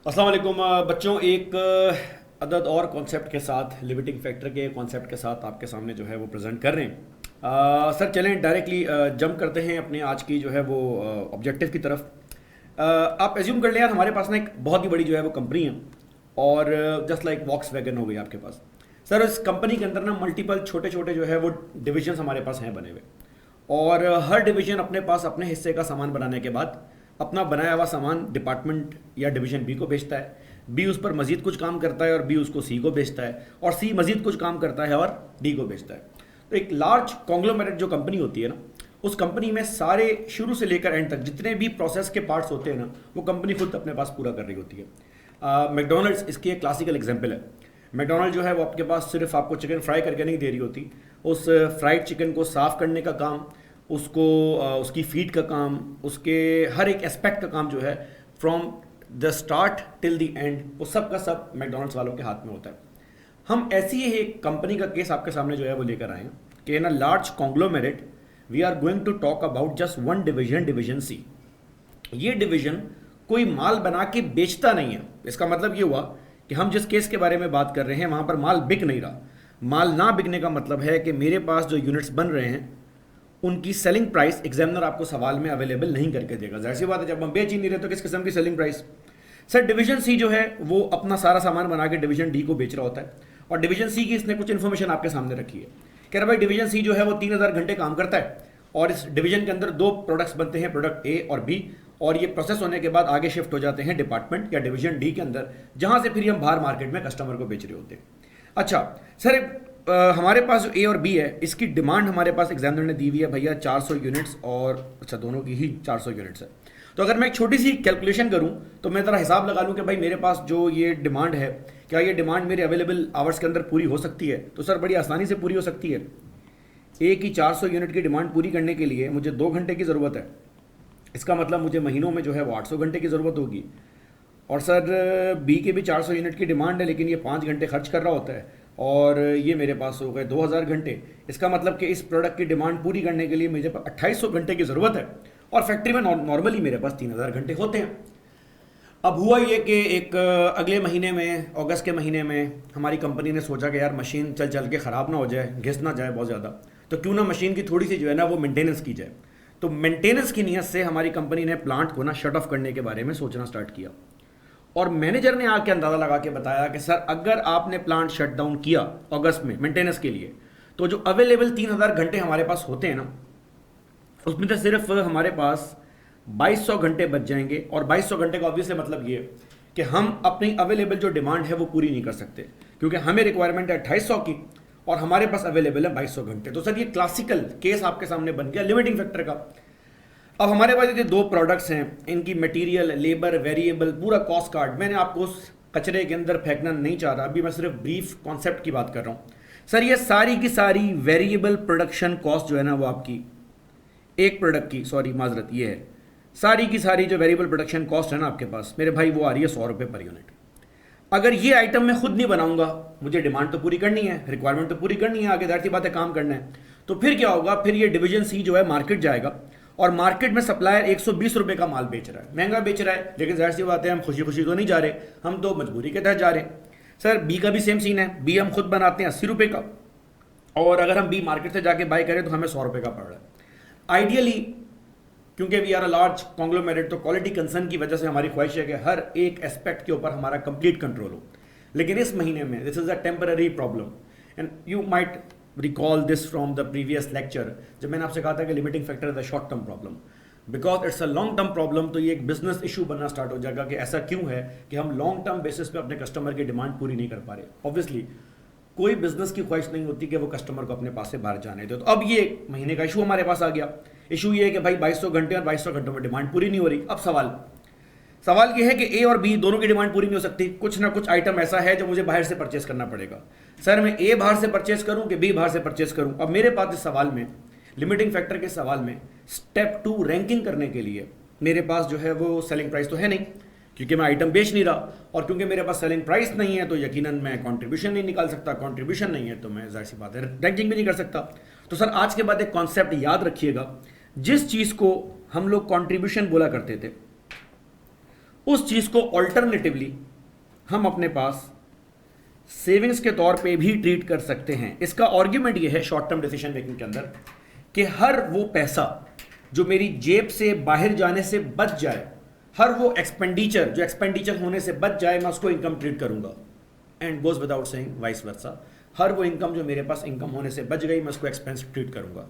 अस्सलाम वालेकुम बच्चों, एक अदद और कॉन्सेप्ट के साथ, लिमिटिंग फैक्टर के कॉन्सेप्ट के साथ आपके सामने जो है वो प्रेजेंट कर रहे हैं। सर चलें डायरेक्टली जंप करते हैं अपने आज की जो है वो ऑब्जेक्टिव की तरफ। आप एज्यूम कर लें यार, हमारे पास ना एक बहुत ही बड़ी जो है वो कंपनी है और जस्ट लाइक वॉक्स वैगन हो गई आपके पास। सर इस कंपनी के अंदर ना मल्टीपल छोटे छोटे जो है वो डिविजन्स हमारे पास हैं बने हुए, और हर डिवीजन अपने पास अपने हिस्से का सामान बनाने के बाद अपना बनाया हुआ सामान डिपार्टमेंट या डिवीजन बी को बेचता है। बी उस पर मजीद कुछ काम करता है और बी उसको सी को बेचता है, और सी मजीद कुछ काम करता है और डी को बेचता है। तो एक लार्ज कॉन्ग्लोमेरेट जो कंपनी होती है ना, उस कंपनी में सारे शुरू से लेकर एंड तक जितने भी प्रोसेस के पार्ट्स होते हैं ना, वो कंपनी खुद अपने पास पूरा कर रही होती है। मैकडोनल्ड्स इसकी एक क्लासिकल एग्जाम्पल है। मैकडोनल्ड जो है वो आपके पास सिर्फ आपको चिकन फ्राई करके नहीं दे रही होती, उस फ्राइड चिकन को साफ करने का काम, उसको उसकी फीड का काम, उसके हर एक एस्पेक्ट का काम जो है from the start till the end, वो सब का सब मैकडोनल्ड्स वालों के हाथ में होता है। हम ऐसी ही एक कंपनी का केस आपके सामने जो है वो लेकर आए हैं कि in a large conglomerate we are going to talk about just one division, division C. ये डिवीजन कोई माल बना के बेचता नहीं है। इसका मतलब ये हुआ कि हम जिस केस के बारे में बात कर रहे हैं वहां पर माल बिक नहीं रहा। माल ना बिकने का मतलब है कि मेरे पास जो यूनिट्स बन रहे हैं उनकी सेलिंग प्राइस एग्जामिनर आपको सवाल में अवेलेबल नहीं करके देगा। जाहिर सी बात है, जब हम बेच ही नहीं रहे तो किस किस्म की सेलिंग प्राइस। सर डिवीजन सी जो है वो अपना सारा सामान बना के डिवीजन डी को बेच रहा होता है, और डिवीजन सी की इसने कुछ इन्फॉर्मेशन आपके सामने रखी है। कह रहा भाई डिवीजन सी जो है वो 3000 घंटे काम करता है, और इस डिवीजन के अंदर दो प्रोडक्ट्स बनते हैं, प्रोडक्ट ए और बी, और ये प्रोसेस होने के बाद आगे शिफ्ट हो जाते हैं डिपार्टमेंट या डिवीजन डी के अंदर, जहां से फिर हम बाहर मार्केट में कस्टमर को बेच रहे होते हैं। अच्छा सर, हमारे पास जो ए और बी है इसकी डिमांड हमारे पास एग्जामिनर ने दी हुई है भैया 400 यूनिट्स, और अच्छा दोनों की ही 400 यूनिट्स है। तो अगर मैं एक छोटी सी कैलकुलेशन करूं तो मैं ज़रा हिसाब लगा लूं कि भाई मेरे पास जो ये डिमांड है, क्या ये डिमांड मेरे अवेलेबल आवर्स के अंदर पूरी हो सकती है? तो सर बड़ी आसानी से पूरी हो सकती है। ए की 400 यूनिट की डिमांड पूरी करने के लिए मुझे 2 घंटे की ज़रूरत है। इसका मतलब मुझे महीनों में जो है वो 800 घंटे की ज़रूरत होगी। और सर बी के भी 400 यूनिट की डिमांड है, लेकिन ये 5 घंटे खर्च कर रहा होता है, और ये मेरे पास हो गए 2000 घंटे। इसका मतलब कि इस प्रोडक्ट की डिमांड पूरी करने के लिए मुझे 2800 घंटे की ज़रूरत है, और फैक्ट्री में नॉर्मली मेरे पास 3000 घंटे होते हैं। अब हुआ ये कि एक अगले महीने में, अगस्त के महीने में, हमारी कंपनी ने सोचा कि यार मशीन चल चल के ख़राब ना हो जाए, घिस ना जाए बहुत ज़्यादा, तो क्यों ना मशीन की थोड़ी सी जो है ना वो मेंटेनेंस की जाए। तो मेंटेनेंस की नीयत से हमारी कंपनी ने प्लांट को ना शट ऑफ करने के बारे में सोचना स्टार्ट किया, और मैनेजर ने आके अंदाज़ा लगा के बताया कि सर अगर आपने प्लांट शट डाउन किया अगस्त में मेंटेनेंस के लिए, तो जो अवेलेबल 3000 घंटे हमारे पास होते हैं ना, उसमें से सिर्फ हमारे पास 2200 घंटे बच जाएंगे। और 2200 घंटे का ऑब्वियसली मतलब ये कि हम अपनी अवेलेबल जो डिमांड है वो पूरी नहीं कर सकते, क्योंकि हमें रिक्वायरमेंट है 2800 की और हमारे पास अवेलेबल है 2200 घंटे। तो सर ये क्लासिकल केस आपके सामने बन गया लिमिटिंग फैक्टर का। अब हमारे पास ये दो प्रोडक्ट्स हैं, इनकी मटेरियल, लेबर, वेरिएबल, पूरा कॉस्ट कार्ड मैंने आपको उस कचरे के अंदर फेंकना नहीं चाह रहा, अभी मैं सिर्फ ब्रीफ कॉन्सेप्ट की बात कर रहा हूँ। सर ये सारी की सारी वेरिएबल प्रोडक्शन कॉस्ट जो है ना वो आपकी एक प्रोडक्ट की, सॉरी माजरत, ये है सारी की सारी जो वेरिएबल प्रोडक्शन कॉस्ट है ना आपके पास मेरे भाई, वो आ रही है 100 रुपये पर यूनिट। अगर ये आइटम मैं खुद नहीं बनाऊंगा, मुझे डिमांड तो पूरी करनी है, रिक्वायरमेंट तो पूरी करनी है, आगे जाहिर सी बात है काम करना है, तो फिर क्या होगा, फिर ये डिवीजन सी जो है मार्केट जाएगा, और मार्केट में सप्लायर 120 रुपए का माल बेच रहा है, महंगा बेच रहा है, लेकिन जाहिर सी बात है हम खुशी खुशी तो नहीं जा रहे, हम तो मजबूरी के तहत जा रहे हैं। सर बी का भी सेम सीन है, बी हम खुद बनाते हैं 80 रुपये का, और अगर हम बी मार्केट से जाके बाई करें तो हमें 100 रुपये का पड़ रहा है। आइडियली क्योंकि we are a large conglomerate, तो क्वालिटी कंसर्न की वजह से हमारी ख्वाहिश है कि हर एक एस्पेक्ट के ऊपर हमारा कंप्लीट कंट्रोल हो। लेकिन इस महीने में this is a temporary problem, and you might recall this from the previous lecture, जब मैंने आपसे कहा था कि limiting factor is a short term problem, because it's a long term problem. तो ये एक बिजनेस इशू बनना स्टार्ट हो जाएगा कि ऐसा क्यों है कि हम लॉन्ग टर्म बेसिस पे अपने कस्टमर की डिमांड पूरी नहीं कर पा रहे। ऑब्वियसली कोई बिजनेस की ख्वाहिश नहीं होती कि वो कस्टमर को अपने पास से बाहर जाने दे। तो अब ये एक महीने का इशू हमारे पास आ गया। इशू ये है कि भाई 2200 घंटे और 2200 घंटों में डिमांड पूरी नहीं हो रही। अब सवाल ये है कि ए और बी दोनों की डिमांड पूरी नहीं हो सकती, कुछ ना कुछ आइटम ऐसा है जो मुझे बाहर से परचेस करना पड़ेगा। सर मैं ए बाहर से परचेस करूं कि बी बाहर से परचेस करूं? अब मेरे पास इस सवाल में, लिमिटिंग फैक्टर के सवाल में, स्टेप 2 रैंकिंग करने के लिए मेरे पास जो है वो सेलिंग प्राइस तो है नहीं, क्योंकि मैं आइटम बेच नहीं रहा, और क्योंकि मेरे पास सेलिंग प्राइस नहीं है तो यकीनन मैं कंट्रीब्यूशन नहीं निकाल सकता, कंट्रीब्यूशन नहीं है तो मैं जाहिर सी बात है रैंकिंग भी नहीं कर सकता। तो सर आज के बाद एक कॉन्सेप्ट याद रखिएगा, जिस चीज़ को हम लोग कंट्रीब्यूशन बोला करते थे उस चीज़ को ऑल्टरनेटिवली हम अपने पास सेविंग्स के तौर पे भी ट्रीट कर सकते हैं। इसका आर्ग्यूमेंट ये है शॉर्ट टर्म डिसीजन मेकिंग के अंदर कि हर वो पैसा जो मेरी जेब से बाहर जाने से बच जाए, हर वो एक्सपेंडिचर जो एक्सपेंडिचर होने से बच जाए, मैं उसको इनकम ट्रीट करूंगा। And goes without saying vice versa, हर वो इनकम जो मेरे पास इनकम होने से बच गई, मैं उसको एक्सपेंस ट्रीट करूंगा।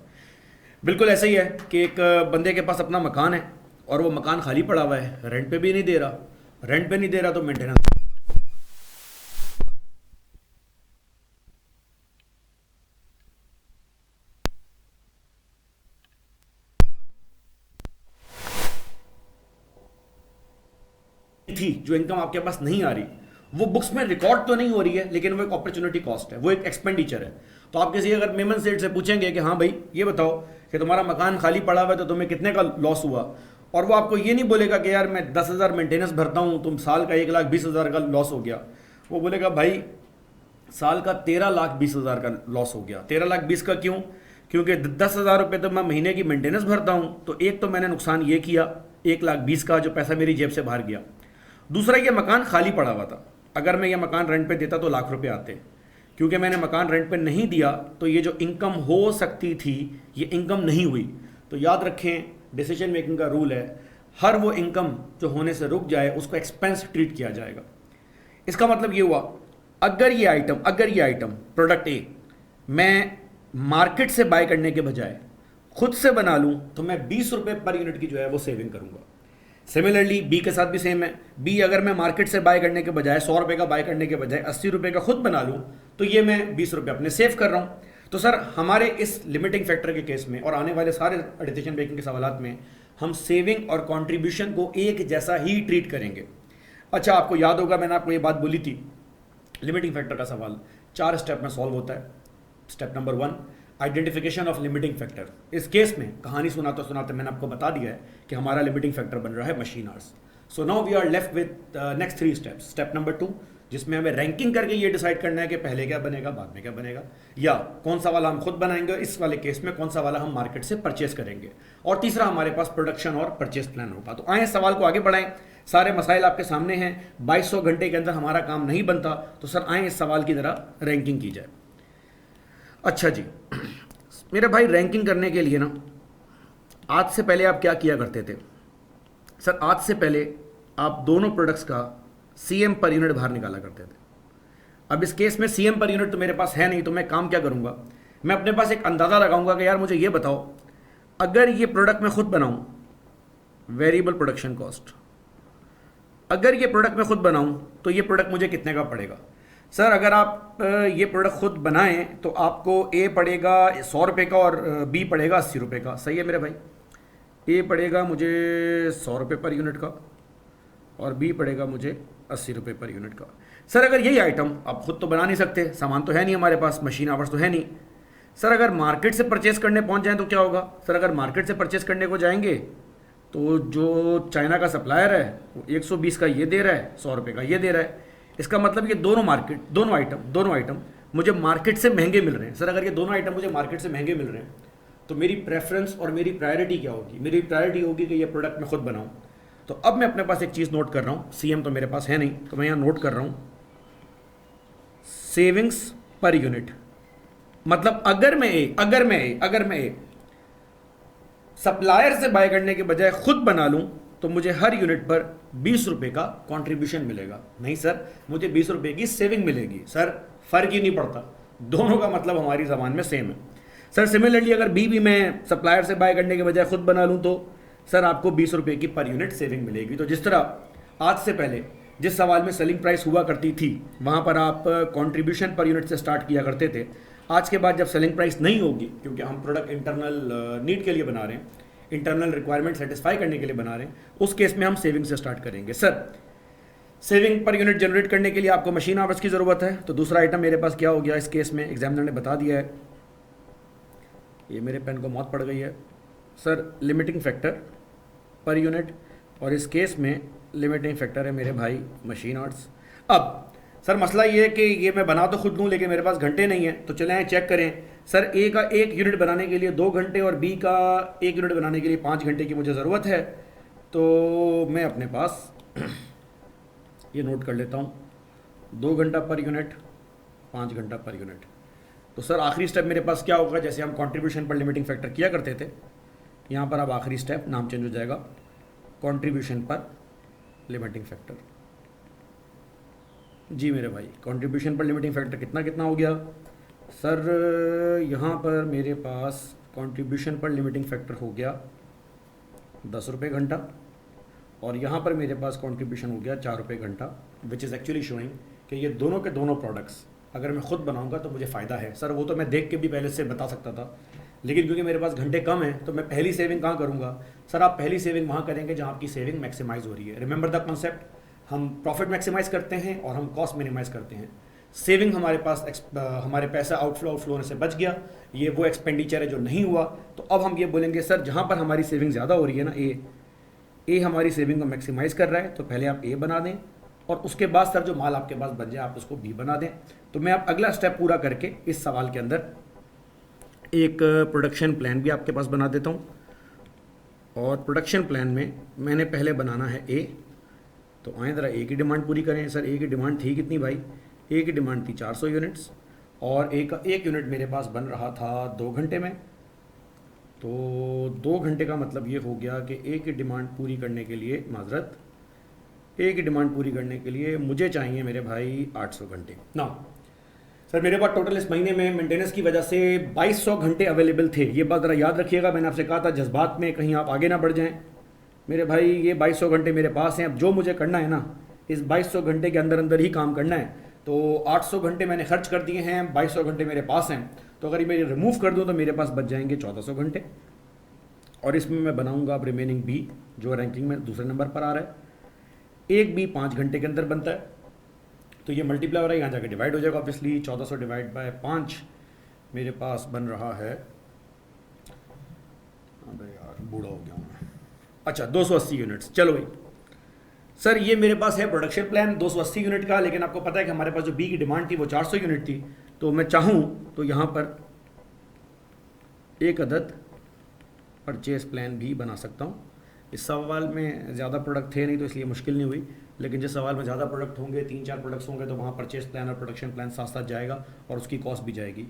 बिल्कुल ऐसा ही है कि एक बंदे के पास अपना मकान है और वो मकान खाली पड़ा हुआ है, रेंट पे भी नहीं दे रहा, रेंट पे नहीं दे रहा तो मेंटेनेंस थी, जो इनकम आपके पास नहीं आ रही, वो बुक्स में रिकॉर्ड तो नहीं हो रही है, लेकिन वो एक अपॉर्चुनिटी कॉस्ट है, वो एक एक्सपेंडिचर है। तो आप किसी अगर मेमन सेठ से पूछेंगे कि हाँ भाई ये बताओ कि तुम्हारा मकान खाली पड़ा हुआ है तो तुम्हें कितने का लॉस हुआ, और वो आपको ये नहीं बोलेगा कि यार मैं 10,000 मेंटेनेंस भरता हूँ, तुम साल का 1,20,000 का लॉस हो गया। वो बोलेगा भाई साल का 13,20,000 का लॉस हो गया। 13,20,000 का क्यों? क्योंकि 10,000 रुपये तो मैं महीने की मेंटेनेंस भरता हूँ, तो एक तो मैंने नुकसान ये किया 1,20,000 का, जो पैसा मेरी जेब से बाहर गया। दूसरा, ये मकान खाली पड़ा हुआ था, अगर मैं ये मकान रेंट पे देता तो लाख रुपए आते, क्योंकि मैंने मकान रेंट पे नहीं दिया तो ये जो इनकम हो सकती थी ये इनकम नहीं हुई। तो याद रखें, डिसीजन मेकिंग का रूल है, हर वो इनकम जो होने से रुक जाए उसको एक्सपेंस ट्रीट किया जाएगा। इसका मतलब ये हुआ, अगर ये आइटम प्रोडक्ट ए मैं मार्केट से बाय करने के बजाय खुद से बना लूं तो मैं 20 रुपए पर यूनिट की जो है वो सेविंग करूंगा। सिमिलरली बी के साथ भी सेम है, बी अगर मैं मार्केट से बाय करने के बजाय 100 रुपए का बाय करने के बजाय 80 रुपए का खुद बना लूं तो ये मैं 20 रुपए अपने सेव कर रहा हूं। तो सर हमारे इस लिमिटिंग फैक्टर के केस में और आने वाले सारे डिसीजन मेकिंग के सवालात में हम सेविंग और कंट्रीब्यूशन को एक जैसा ही ट्रीट करेंगे। अच्छा, आपको याद होगा मैंने आपको ये बात बोली थी, लिमिटिंग फैक्टर का सवाल 4 स्टेप में सॉल्व होता है। Step number 1, identification of limiting factor. इस केस में कहानी सुनाते सुनाते मैंने आपको बता दिया है कि हमारा लिमिटिंग फैक्टर बन रहा है machine hours. So now we are left with next 3 steps. Step number 2, जिसमें हमें रैंकिंग करके ये डिसाइड करना है कि पहले क्या बनेगा बाद में क्या बनेगा, या कौन सा वाला हम खुद बनाएंगे, इस वाले केस में कौन सा वाला हम मार्केट से परचेस करेंगे, और तीसरा हमारे पास प्रोडक्शन और परचेस प्लान होगा। तो आए सवाल को आगे बढ़ाएं, सारे मसाइल आपके सामने हैं। 2200 घंटे के अंदर हमारा काम नहीं बनता, तो सर आए इस सवाल की तरह रैंकिंग की जाए। अच्छा जी मेरे भाई, रैंकिंग करने के लिए ना आज से पहले आप क्या किया करते थे? सर आज से पहले आप दोनों प्रोडक्ट्स का सीएम पर यूनिट बाहर निकाला करते थे। अब इस केस में सीएम पर यूनिट तो मेरे पास है नहीं, तो मैं काम क्या करूंगा, मैं अपने पास एक अंदाज़ा लगाऊंगा कि यार मुझे ये बताओ, अगर ये प्रोडक्ट मैं खुद बनाऊं, वेरिएबल प्रोडक्शन कॉस्ट, अगर ये प्रोडक्ट मैं खुद बनाऊं तो ये प्रोडक्ट मुझे कितने का पड़ेगा? सर अगर आप ये प्रोडक्ट खुद बनाएं तो आपको ए पड़ेगा 100 रुपये का और बी पड़ेगा 80 रुपये का। सही है मेरे भाई, ए पड़ेगा मुझे 100 रुपये पर यूनिट का और बी पड़ेगा मुझे 80 रुपये पर यूनिट का। सर अगर यही आइटम आप खुद तो बना नहीं सकते, सामान तो है नहीं हमारे पास, मशीन आवर्स तो है नहीं। सर अगर मार्केट से परचेस करने पहुंच जाएं तो क्या होगा? सर अगर मार्केट से परचेस करने को जाएंगे तो जो चाइना का सप्लायर है वो 120 का ये दे रहा है, 100 रुपये का ये दे रहा है। इसका मतलब ये दोनों आइटम मुझे मार्केट से महंगे मिल रहे हैं। सर अगर ये दोनों आइटम मुझे मार्केट से महंगे मिल रहे हैं तो मेरी प्रेफरेंस और मेरी प्रायोरिटी क्या होगी? मेरी प्रायोरिटी होगी कि ये प्रोडक्ट मैं खुद बनाऊं। तो अब मैं अपने पास एक चीज़ नोट कर रहा हूं, सीएम तो मेरे पास है नहीं, तो मैं यहाँ नोट कर रहा हूं सेविंग्स पर यूनिट। मतलब अगर मैं सप्लायर से बाय करने के बजाय खुद बना लूं तो मुझे हर यूनिट पर 20 रुपए का कंट्रीब्यूशन मिलेगा। नहीं सर, मुझे 20 रुपए की सेविंग मिलेगी। सर फर्क ही नहीं पड़ता, दोनों का मतलब हमारी जबान में सेम है। सर सिमिलरली अगर बी भी मैं सप्लायर से बाय करने के बजाय खुद बना लूं तो सर आपको 20 रुपए की पर यूनिट सेविंग मिलेगी। तो जिस तरह आज से पहले जिस सवाल में सेलिंग प्राइस हुआ करती थी वहां पर आप कंट्रीब्यूशन पर यूनिट से स्टार्ट किया करते थे, आज के बाद जब सेलिंग प्राइस नहीं होगी, क्योंकि हम प्रोडक्ट इंटरनल नीड के लिए बना रहे हैं, इंटरनल रिक्वायरमेंट सेटिस्फाई करने के लिए बना रहे हैं, उस केस में हम सेविंग से स्टार्ट करेंगे। Sir saving per unit generate करने के लिए आपको मशीन आवर्स की ज़रूरत है। तो दूसरा आइटम मेरे पास क्या हो गया? इस केस में एग्जामिनर ने बता दिया है, ये मेरे पेन को मौत पड़ गई है sir, limiting factor per unit, और इस केस में लिमिटिंग फैक्टर है मेरे भाई मशीन आवर्स। अब सर मसला ये है कि ये मैं बना तो खुद लूँ लेकिन मेरे पास घंटे नहीं है, तो चलें चेक करें। सर ए का 1 यूनिट बनाने के लिए 2 घंटे और बी का 1 यूनिट बनाने के लिए 5 घंटे की मुझे ज़रूरत है। तो मैं अपने पास ये नोट कर लेता हूँ, 2 घंटा पर यूनिट, 5 घंटा पर यूनिट। तो सर आखिरी स्टेप मेरे पास क्या होगा, जैसे हम कंट्रीब्यूशन पर लिमिटिंग फैक्टर किया करते थे, यहाँ पर अब आखिरी स्टेप नाम चेंज हो जाएगा, कंट्रीब्यूशन पर लिमिटिंग फैक्टर। जी मेरे भाई, कंट्रीब्यूशन पर लिमिटिंग फैक्टर कितना कितना हो गया सर, यहाँ पर मेरे पास कंट्रीब्यूशन पर लिमिटिंग फैक्टर हो गया 10 रुपये घंटा, और यहाँ पर मेरे पास कंट्रीब्यूशन हो गया 4 रुपये घंटा, विच इज़ एक्चुअली शोइंग कि ये दोनों के दोनों प्रोडक्ट्स अगर मैं खुद बनाऊंगा तो मुझे फ़ायदा है। सर वो तो मैं देख के भी पहले से बता सकता था, लेकिन क्योंकि मेरे पास घंटे कम हैं तो मैं पहली सेविंग कहाँ करूँगा। सर आप पहली सेविंग वहाँ करेंगे जहाँ आपकी सेविंग मैक्सिमाइज़ हो रही है। रिमेंबर द कॉन्सेप्ट, हम प्रॉफिट मैक्सिमाइज़ करते हैं और हम कॉस्ट मिनिमाइज़ करते हैं। सेविंग हमारे पास हमारे पैसा आउटफ्लो होने से बच गया, ये वो एक्सपेंडिचर है जो नहीं हुआ। तो अब हम ये बोलेंगे सर जहाँ पर हमारी सेविंग ज़्यादा हो रही है ना, ए हमारी सेविंग को मैक्सिमाइज़ कर रहा है, तो पहले आप ए बना दें और उसके बाद सर जो माल आपके पास बन जाए आप उसको बी बना दें। तो मैं अब अगला स्टेप पूरा करके इस सवाल के अंदर एक प्रोडक्शन प्लान भी आपके पास बना देता हूँ, और प्रोडक्शन प्लान में मैंने पहले बनाना है ए। तो आए ज़रा ए की डिमांड पूरी करें। सर ए की डिमांड थी कितनी भाई, ए की डिमांड थी 400 यूनिट्स, और एक यूनिट मेरे पास बन रहा था 2 घंटे में। तो 2 घंटे का मतलब ये हो गया कि ए की डिमांड पूरी करने के लिए, माजरत, ए की डिमांड पूरी करने के लिए मुझे चाहिए मेरे भाई 800 घंटे ना। सर मेरे पास टोटल इस महीने में मेंटेनेंस की वजह से 2200 घंटे अवेलेबल थे। ये बात ज़रा याद रखिएगा, मैंने आपसे कहा था जज्बात में कहीं आप आगे ना बढ़ जाएं। मेरे भाई ये 2200 घंटे मेरे पास हैं। अब जो मुझे करना है ना, इस 2200 घंटे के अंदर अंदर ही काम करना है। तो 800 घंटे मैंने खर्च कर दिए हैं, 2200 घंटे मेरे पास हैं। तो अगर ये मैं रिमूव कर दूँ तो मेरे पास बच जाएंगे 1400 घंटे, और इसमें मैं बनाऊँगा अब रिमेनिंग बी जो रैंकिंग में दूसरे नंबर पर आ रहा है। एक बी 5 घंटे के अंदर बनता है, तो ये मल्टीप्लाई हो रहा है, यहाँ जाके डिवाइड हो जाएगा ऑब्वियसली। 1400 डिवाइड बाय 5 मेरे पास बन रहा है, अबे यार बूढ़ा हो गया मैं, अच्छा 280 यूनिट्स। चलो भाई सर ये मेरे पास है प्रोडक्शन प्लान 280 यूनिट का, लेकिन आपको पता है कि हमारे पास जो बी की डिमांड थी वो 400 यूनिट थी। तो मैं चाहूँ तो यहाँ पर एक अदद परचेज प्लान भी बना सकता हूँ। इस सवाल में ज़्यादा प्रोडक्ट थे नहीं तो इसलिए मुश्किल नहीं हुई, लेकिन जिस सवाल में ज़्यादा प्रोडक्ट होंगे, 3-4 प्रोडक्ट्स होंगे, तो वहाँ परचेज प्लान और प्रोडक्शन प्लान साथ साथ जाएगा और उसकी कॉस्ट भी जाएगी।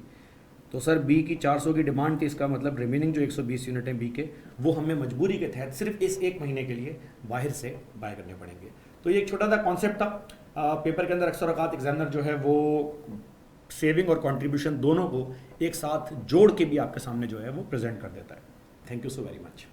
तो सर बी की 400 की डिमांड थी, इसका मतलब रिमेनिंग जो 120 यूनिट हैं बी के, वो हमें मजबूरी के तहत सिर्फ इस एक महीने के लिए बाहर से बाय करने पड़ेंगे। तो ये एक छोटा सा कॉन्सेप्ट था। पेपर के अंदर अक्सर औकात एग्जामिनर जो है वो सेविंग और कंट्रीब्यूशन दोनों को एक साथ जोड़ के भी आपके सामने जो है वो प्रेजेंट कर देता है। Thank you so very much.